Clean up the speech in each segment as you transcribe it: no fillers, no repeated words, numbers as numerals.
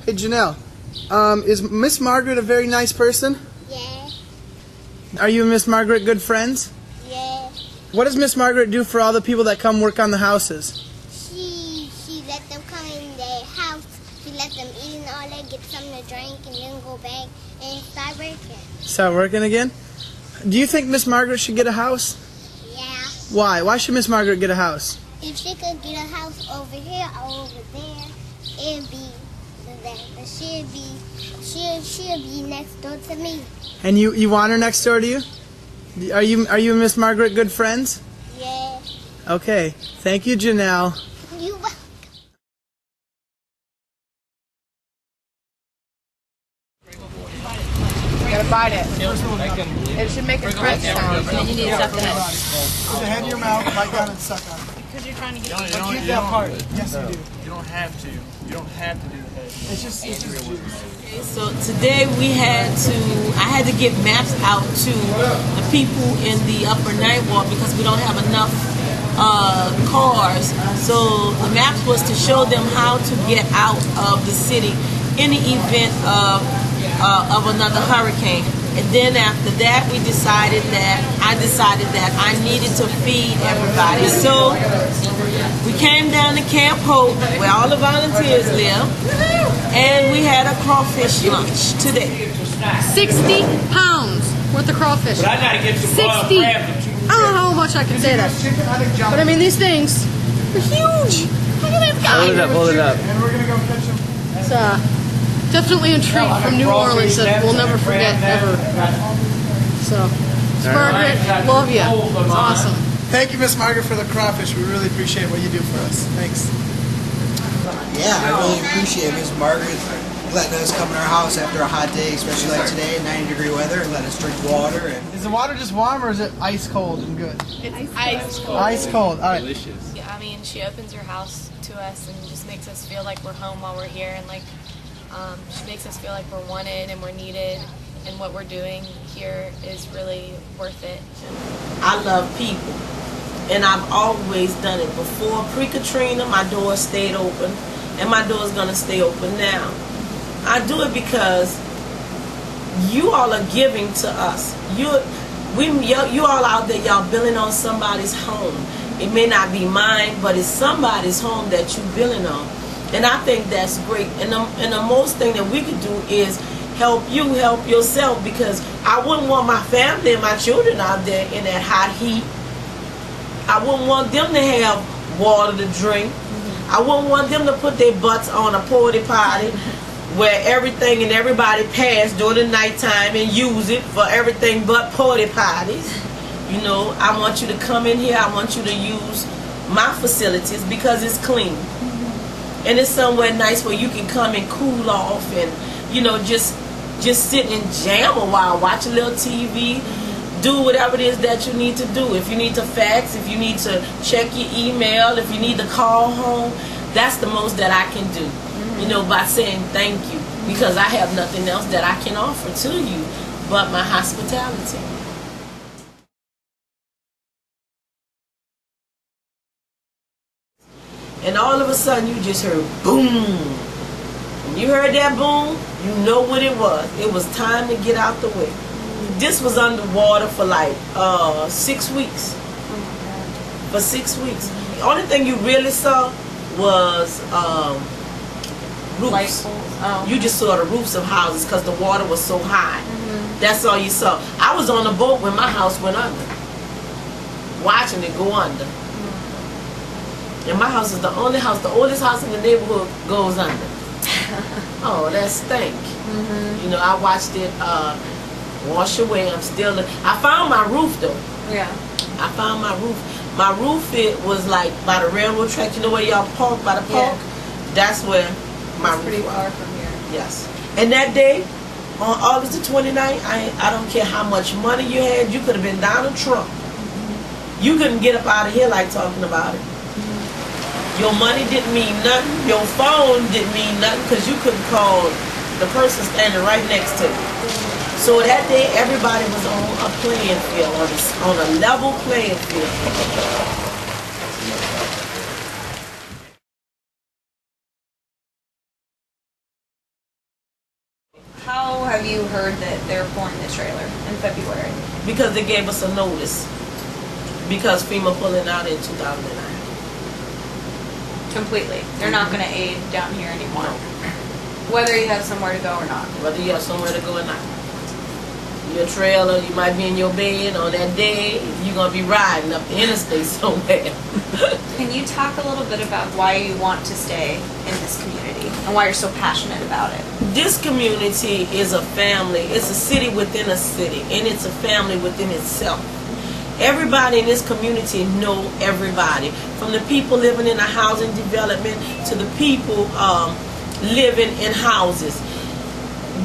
Hey Janelle, is Ms Margaret a very nice person? Yeah. Are you and Ms Margaret good friends? Yeah. What does Ms Margaret do for all the people that come work on the houses? She let them come in their house. She let them eat and all that, get something to drink, and then go back and start working. Start working again? Do you think Ms Margaret should get a house? Yeah. Why? Why should Ms Margaret get a house? If she could get a house over here or over there, it'd be that. But she'll be next door to me. And you want her next door to you? Are you and Ms Margaret good friends? Yeah. Okay. Thank you, Janelle. You welcome. You gotta bite it. It should make a crunch sound. And you need to suck the head. Put the head in your mouth, bite down and suck on it. Because you're trying to get Keep that part. Yes, you do. You don't have to. You don't have to do the head. It's just juice. Okay, so today I had to get maps out to the people in the upper ninth ward because we don't have enough cars. So the maps was to show them how to get out of the city in the event of another hurricane. And then after that, I decided that I needed to feed everybody. So we came down to Camp Hope, where all the volunteers live, and we had a crawfish lunch today. 60 pounds worth of crawfish. But I gotta get some 60. I don't know how much I can say that. But I mean, these things are huge. Look at that guy. Hold it up. And we're gonna go catch them. It's definitely a treat from New Orleans that we'll never forget ever. So, Ms Margaret, love you. It's awesome. Thank you, Ms Margaret, for the crawfish. We really appreciate what you do for us. Thanks. Yeah, I really appreciate Ms Margaret letting us come in our house after a hot day, especially like today, 90-degree weather, and let us drink water. And Is the water just warm or is it ice cold and good? It's ice cold. Ice cold. All right. Delicious. Yeah, I mean, she opens her house to us and just makes us feel like we're home while we're here, and like she makes us feel like we're wanted and we're needed, and what we're doing here is really worth it. I love people, and I've always done it. Before pre-Katrina, my door stayed open, and my door's gonna stay open now. I do it because you all are giving to us. You all out there, y'all billing on somebody's home. It may not be mine, but it's somebody's home that you billing on. And I think that's great. And the most thing that we could do is help you help yourself, because I wouldn't want my family and my children out there in that hot heat. I wouldn't want them to have water to drink. I wouldn't want them to put their butts on a porta potty where everything and everybody pass during the nighttime and use it for everything but porta potties. You know, I want you to come in here. I want you to use my facilities because it's clean. And it's somewhere nice where you can come and cool off and, you know, just sit and jam a while, watch a little TV, do whatever it is that you need to do. If you need to fax, if you need to check your email, if you need to call home, that's the most that I can do, you know, by saying thank you, because I have nothing else that I can offer to you but my hospitality. And all of a sudden, you just heard boom. When you heard that boom, you know what it was. It was time to get out the way. This was underwater for like 6 weeks. For 6 weeks. The only thing you really saw was roofs. You just saw the roofs of houses because the water was so high. That's all you saw. I was on a boat when my house went under, watching it go under. And my house is the only house, the oldest house in the neighborhood goes under. Oh, that stink. You know, I watched it wash away. I found my roof though. Yeah. I found my roof. My roof, it was like by the railroad track. You know where y'all park, by the park? Yeah. That's where my roof was. Pretty far from here. Yes. And that day, on August the 29th, I don't care how much money you had, you could have been down a trunk. You couldn't get up out of here like talking about it. Your money didn't mean nothing. Your phone didn't mean nothing because you couldn't call the person standing right next to you. So that day, everybody was on a playing field, on a level playing field. heard that they were pulling the trailer in February? Because they gave us a notice. Because FEMA pulling out in 2009. Completely. They're not going to aid down here anymore. No. Whether you have somewhere to go or not. Whether you have somewhere to go or not. Your trailer, you might be in your bed on that day. You're going to be riding up the interstate somewhere. Can you talk a little bit about why you want to stay in this community and why you're so passionate about it? This community is a family. It's a city within a city, and it's a family within itself. Everybody in this community know everybody, from the people living in a housing development to the people living in houses.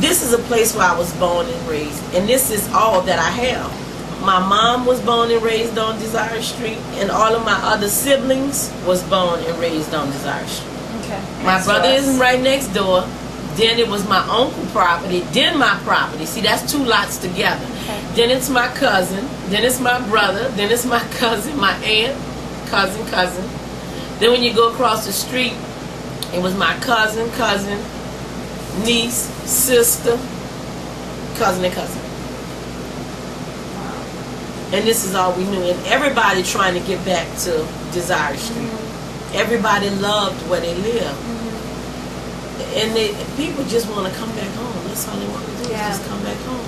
This is a place where I was born and raised, and this is all that I have. My mom was born and raised on Desire Street, and all of my other siblings was born and raised on Desire Street. Okay. My brother is right next door. Then it was my uncle's property, then my property. See, that's 2 lots together. Okay. Then it's my cousin, then it's my brother, then it's my cousin, my aunt, cousin. Then when you go across the street, it was my cousin, niece, sister, cousin and cousin. And this is all we knew. And everybody trying to get back to Desire Street. Everybody loved where they lived. And people just want to come back home. That's all they want to do, is just come back home.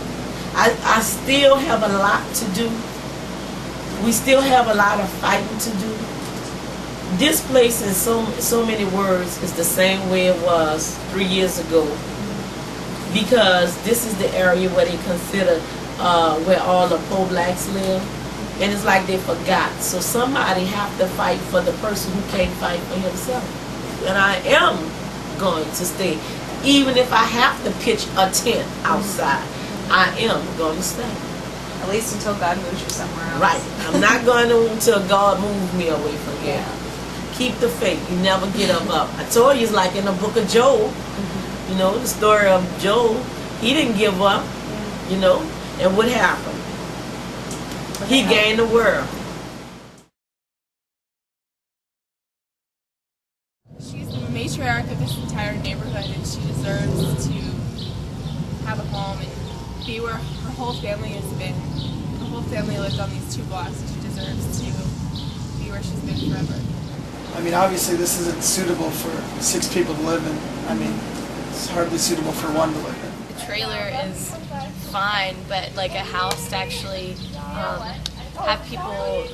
I still have a lot to do. We still have a lot of fighting to do. This place, in so many words, is the same way it was 3 years ago. Because this is the area where they consider where all the poor blacks live. And it's like they forgot. So somebody have to fight for the person who can't fight for himself. And I am going to stay. Even if I have to pitch a tent outside, I am going to stay. At least until God moves you somewhere else. Right. I'm not going to until God moves me away from here. Yeah. Keep the faith. You never get up. I told you, it's like in the book of Job. You know, the story of Job. He didn't give up. You know. And what happened? He gained the world. She's the matriarch of this entire neighborhood, and she deserves to have a home and be where her whole family has been. Her whole family lived on these 2 blocks, and she deserves to be where she's been forever. I mean, obviously this isn't suitable for 6 people to live in. I mean, it's hardly suitable for 1 to live in. The trailer is fine, but like a house to actually have people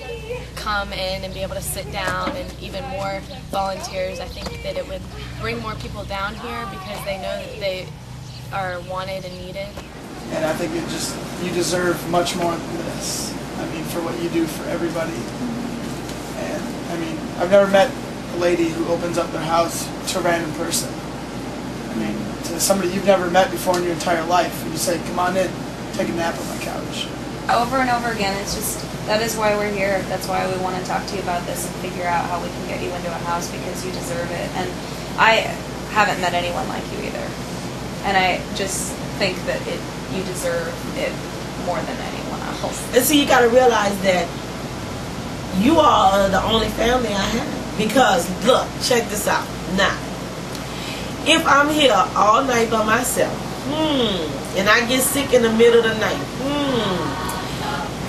come in and be able to sit down, and even more volunteers, I think that it would bring more people down here because they know that they are wanted and needed. And I think you deserve much more than this. I mean, for what you do for everybody. And I mean, I've never met a lady who opens up their house to a random person. I mean, to somebody you've never met before in your entire life, and you say, come on in, take a nap on my couch. Over and over again, it's just, that is why we're here. That's why we want to talk to you about this and figure out how we can get you into a house, because you deserve it. And I haven't met anyone like you either. And I just think that you deserve it more than anyone else. And see, you got to realize that you are the only family I have. Because, look, check this out. Now, if I'm here all night by myself, and I get sick in the middle of the night,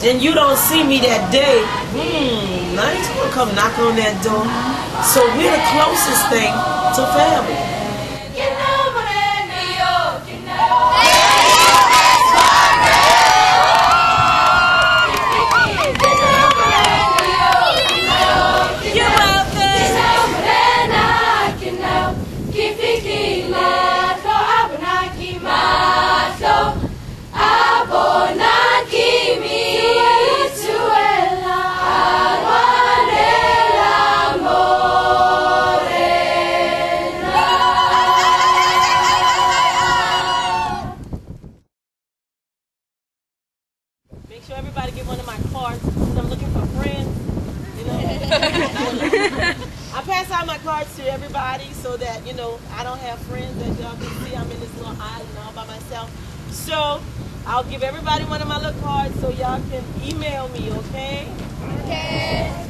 and you don't see me that day, now you're going to come knock on that door. So we're the closest thing to family. Make sure everybody get one of my cards, because I'm looking for friends, you know. I pass out my cards to everybody so that, you know, I don't have friends that y'all can see. I'm in this little island all by myself. So I'll give everybody one of my little cards so y'all can email me, okay? Okay.